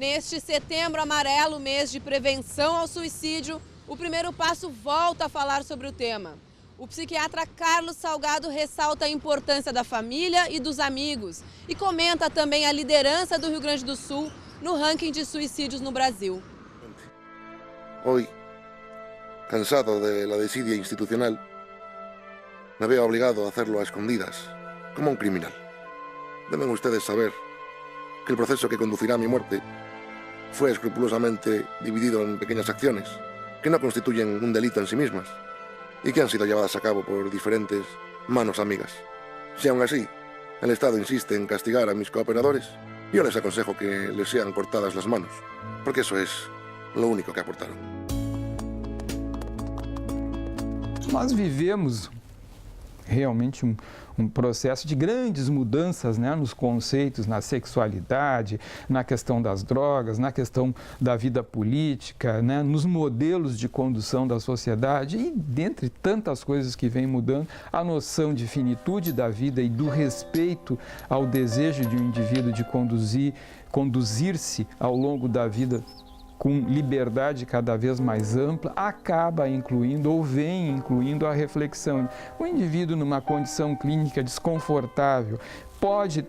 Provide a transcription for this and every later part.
Neste Setembro Amarelo, mês de prevenção ao suicídio, o Primeiro Passo volta a falar sobre o tema. O psiquiatra Carlos Salgado ressalta a importância da família e dos amigos e comenta também a liderança do Rio Grande do Sul no ranking de suicídios no Brasil. Hoy, cansado de la desidia institucional, me veo obligado a hacerlo a escondidas, como un criminal. Deben ustedes saber que el proceso que conducirá a mi muerte fue escrupulosamente dividido en pequeñas acciones que no constituyen un delito en sí mismas y que han sido llevadas a cabo por diferentes manos amigas. Si aún así el Estado insiste en castigar a mis cooperadores, yo les aconsejo que les sean cortadas las manos, porque eso es lo único que aportaron. Nós vivemos realmente um processo de grandes mudanças, né, nos conceitos, na sexualidade, na questão das drogas, na questão da vida política, né, nos modelos de condução da sociedade e, dentre tantas coisas que vem mudando, a noção de finitude da vida e do respeito ao desejo de um indivíduo de conduzir-se ao longo da vida com liberdade cada vez mais ampla, acaba incluindo ou vem incluindo a reflexão. O indivíduo numa condição clínica desconfortável pode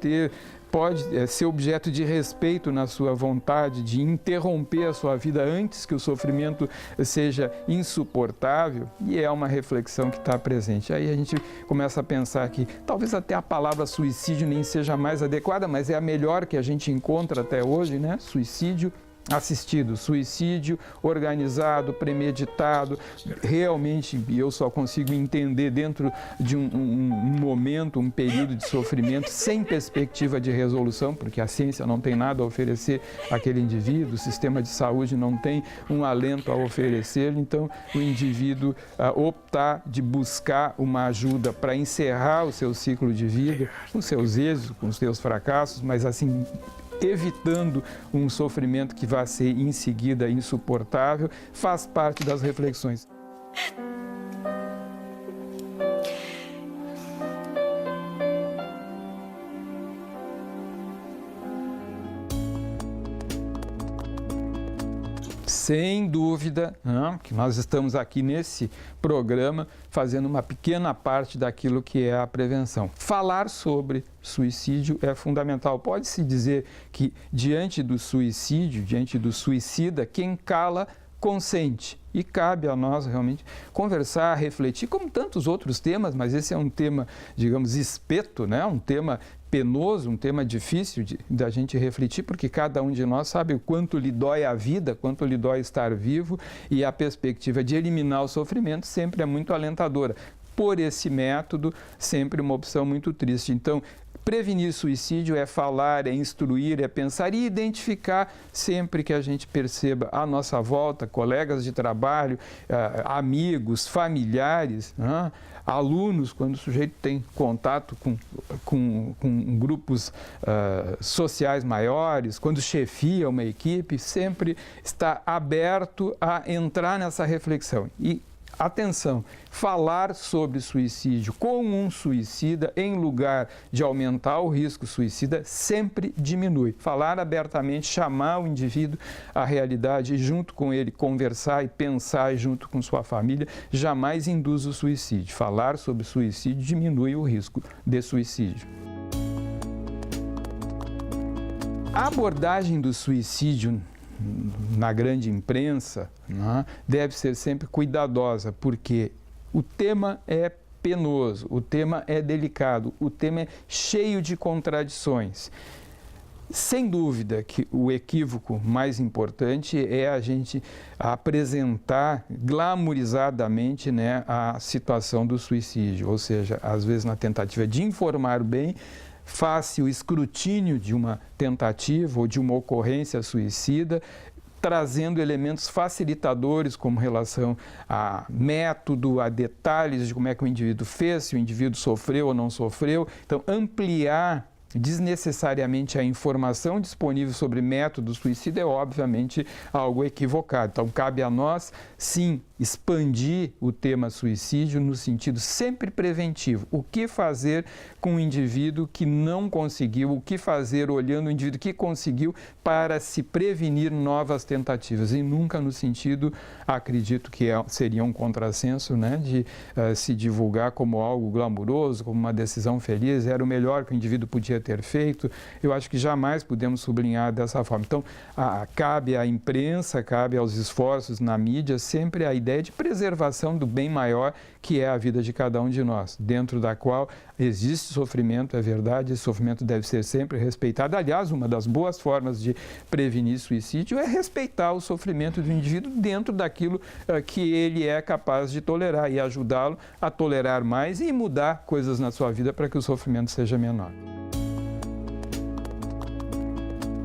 ser objeto de respeito na sua vontade de interromper a sua vida antes que o sofrimento seja insuportável, e é uma reflexão que está presente. Aí a gente começa a pensar que talvez até a palavra suicídio nem seja mais adequada, mas é a melhor que a gente encontra até hoje, né? Suicídio assistido, suicídio organizado, premeditado, realmente eu só consigo entender dentro de um momento, um período de sofrimento sem perspectiva de resolução, porque a ciência não tem nada a oferecer àquele indivíduo, o sistema de saúde não tem um alento a oferecer, então o indivíduo optar de buscar uma ajuda para encerrar o seu ciclo de vida, com seus êxitos, com os seus fracassos, mas assim evitando um sofrimento que vai ser em seguida insuportável, faz parte das reflexões. Sem dúvida, que nós estamos aqui nesse programa fazendo uma pequena parte daquilo que é a prevenção. Falar sobre suicídio é fundamental. Pode-se dizer que diante do suicídio, diante do suicida, quem cala consente. E cabe a nós realmente conversar, refletir, como tantos outros temas, mas esse é um tema, digamos, espeto, né? Um tema penoso, um tema difícil da gente refletir, porque cada um de nós sabe o quanto lhe dói a vida, quanto lhe dói estar vivo, e a perspectiva de eliminar o sofrimento sempre é muito alentadora. Por esse método, sempre uma opção muito triste. Então, prevenir suicídio é falar, é instruir, é pensar e identificar sempre que a gente perceba à nossa volta, colegas de trabalho, amigos, familiares, alunos, quando o sujeito tem contato com grupos sociais maiores, quando chefia uma equipe, sempre está aberto a entrar nessa reflexão. E atenção, falar sobre suicídio com um suicida, em lugar de aumentar o risco suicida, sempre diminui. Falar abertamente, chamar o indivíduo à realidade e junto com ele conversar e pensar junto com sua família, jamais induz o suicídio. Falar sobre suicídio diminui o risco de suicídio. A abordagem do suicídio na grande imprensa, deve ser sempre cuidadosa, porque o tema é penoso, o tema é delicado, o tema é cheio de contradições. Sem dúvida que o equívoco mais importante é a gente apresentar glamourizadamente, né, a situação do suicídio, ou seja, às vezes na tentativa de informar bem, faz-se o escrutínio de uma tentativa ou de uma ocorrência suicida, trazendo elementos facilitadores como relação a método, a detalhes de como é que o indivíduo fez, se o indivíduo sofreu ou não sofreu. Então, ampliar desnecessariamente a informação disponível sobre método suicida é obviamente algo equivocado. Então cabe a nós, sim, expandir o tema suicídio no sentido sempre preventivo. O que fazer com o indivíduo que não conseguiu, o que fazer olhando o indivíduo que conseguiu para se prevenir novas tentativas e nunca no sentido, acredito que seria um contrassenso, né, de se divulgar como algo glamuroso, como uma decisão feliz, era o melhor que o indivíduo podia ter feito. Eu acho que jamais podemos sublinhar dessa forma. Então, cabe à imprensa, cabe aos esforços na mídia sempre a ideia de preservação do bem maior que é a vida de cada um de nós, dentro da qual existe sofrimento, é verdade, esse sofrimento deve ser sempre respeitado. Aliás, uma das boas formas de prevenir suicídio é respeitar o sofrimento do indivíduo dentro daquilo que ele é capaz de tolerar e ajudá-lo a tolerar mais e mudar coisas na sua vida para que o sofrimento seja menor.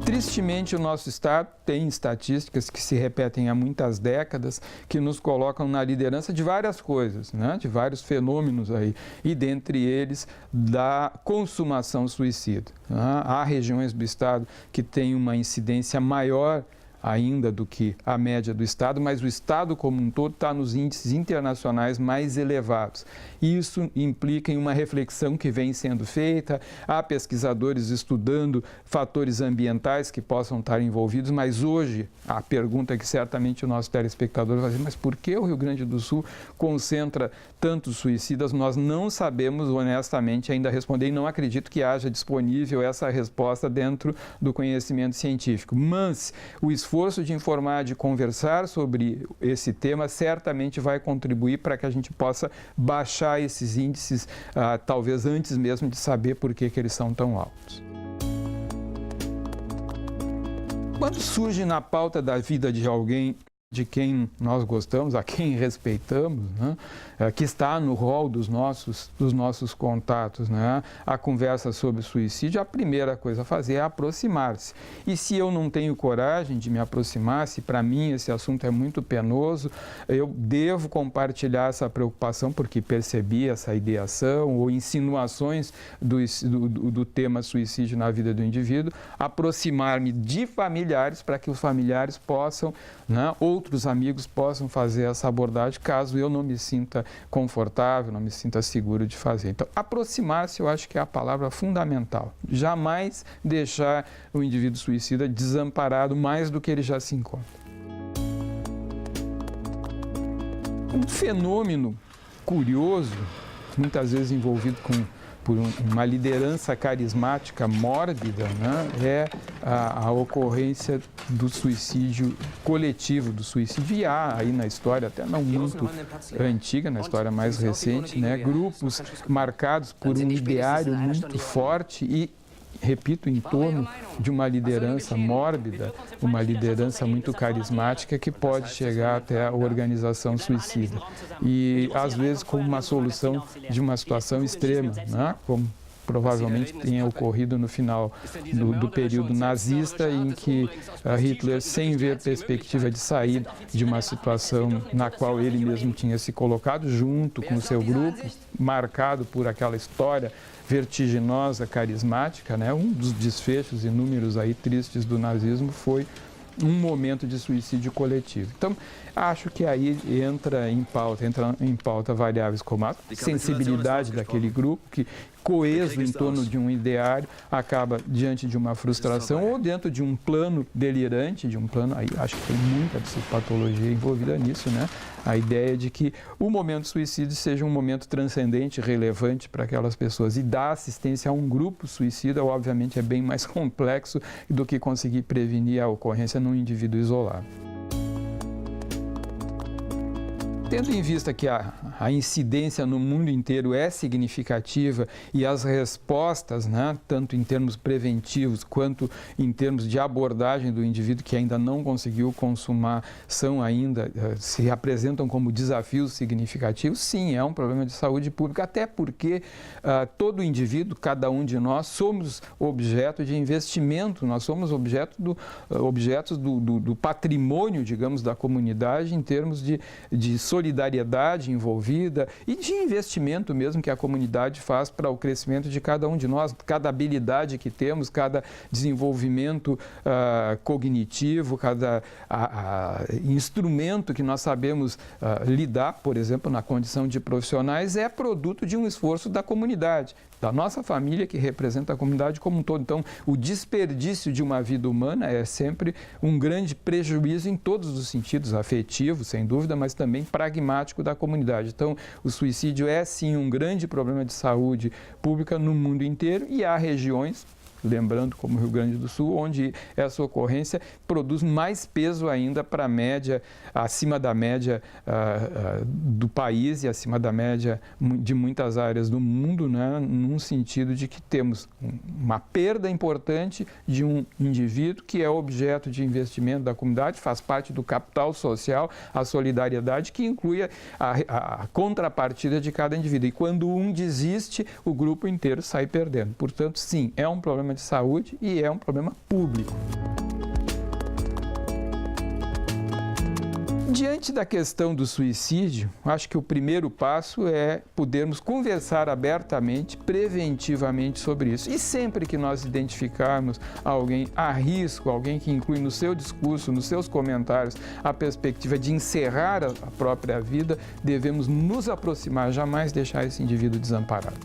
Tristemente, o nosso Estado tem estatísticas que se repetem há muitas décadas, que nos colocam na liderança de várias coisas, né? De vários fenômenos aí, e dentre eles da consumação suicida. Né? Há regiões do Estado que têm uma incidência maior ainda do que a média do Estado, mas o Estado como um todo está nos índices internacionais mais elevados. Isso implica em uma reflexão que vem sendo feita, há pesquisadores estudando fatores ambientais que possam estar envolvidos, mas hoje a pergunta que certamente o nosso telespectador vai dizer, mas por que o Rio Grande do Sul concentra tantos suicidas? Nós não sabemos honestamente ainda responder e não acredito que haja disponível essa resposta dentro do conhecimento científico, mas o esforço de informar, de conversar sobre esse tema, certamente vai contribuir para que a gente possa baixar esses índices, talvez antes mesmo de saber por que eles são tão altos. Quando surge na pauta da vida de alguém de quem nós gostamos, a quem respeitamos, né? Que está no rol dos nossos contatos, né? A conversa sobre suicídio, a primeira coisa a fazer é aproximar-se. E se eu não tenho coragem de me aproximar, se para mim esse assunto é muito penoso, eu devo compartilhar essa preocupação porque percebi essa ideação ou insinuações do tema suicídio na vida do indivíduo, aproximar-me de familiares para que os familiares possam, né, outros amigos possam fazer essa abordagem, caso eu não me sinta confortável, não me sinta seguro de fazer. Então, aproximar-se eu acho que é a palavra fundamental. Jamais deixar o indivíduo suicida desamparado mais do que ele já se encontra. Um fenômeno curioso, muitas vezes envolvido por uma liderança carismática mórbida, né, é a ocorrência do suicídio coletivo, do suicídio. E há aí na história, até não muito antiga, na história mais recente, né, grupos marcados por um ideário muito forte e, repito, em torno de uma liderança mórbida, uma liderança muito carismática que pode chegar até a organização suicida. E, às vezes, como uma solução de uma situação extrema, né? Como provavelmente tenha ocorrido no final do período nazista, em que Hitler, sem ver perspectiva de sair de uma situação na qual ele mesmo tinha se colocado, junto com o seu grupo, marcado por aquela história vertiginosa, carismática, né? Um dos desfechos inúmeros aí tristes do nazismo foi um momento de suicídio coletivo. Então, acho que aí entra em pauta variáveis como a sensibilidade daquele grupo, que coeso em torno de um ideário, acaba diante de uma frustração ou dentro de um plano delirante, de um plano, aí acho que tem muita psicopatologia envolvida nisso, né? A ideia de que o momento do suicídio seja um momento transcendente, relevante para aquelas pessoas. E dar assistência a um grupo suicida, obviamente, é bem mais complexo do que conseguir prevenir a ocorrência num indivíduo isolado. Tendo em vista que a incidência no mundo inteiro é significativa e as respostas, né, tanto em termos preventivos quanto em termos de abordagem do indivíduo que ainda não conseguiu consumar, se apresentam como desafios significativos, sim, é um problema de saúde pública, até porque todo indivíduo, cada um de nós, somos objeto de investimento, nós somos objetos do patrimônio, digamos, da comunidade em termos de solidariedade envolvida e de investimento mesmo que a comunidade faz para o crescimento de cada um de nós, cada habilidade que temos, cada desenvolvimento cognitivo, cada instrumento que nós sabemos lidar, por exemplo, na condição de profissionais, é produto de um esforço da comunidade, da nossa família, que representa a comunidade como um todo. Então, o desperdício de uma vida humana é sempre um grande prejuízo em todos os sentidos, afetivo, sem dúvida, mas também pragmático da comunidade. Então, o suicídio é, sim, um grande problema de saúde pública no mundo inteiro e há regiões, lembrando como o Rio Grande do Sul, onde essa ocorrência produz mais peso ainda para a média, acima da média do país e acima da média de muitas áreas do mundo, né, num sentido de que temos uma perda importante de um indivíduo que é objeto de investimento da comunidade, faz parte do capital social, a solidariedade, que inclui a contrapartida de cada indivíduo. E quando um desiste, o grupo inteiro sai perdendo. Portanto, sim, é um problema de saúde e é um problema público. Diante da questão do suicídio, acho que o primeiro passo é podermos conversar abertamente, preventivamente sobre isso. E sempre que nós identificarmos alguém a risco, alguém que inclui no seu discurso, nos seus comentários, a perspectiva de encerrar a própria vida, devemos nos aproximar, jamais deixar esse indivíduo desamparado.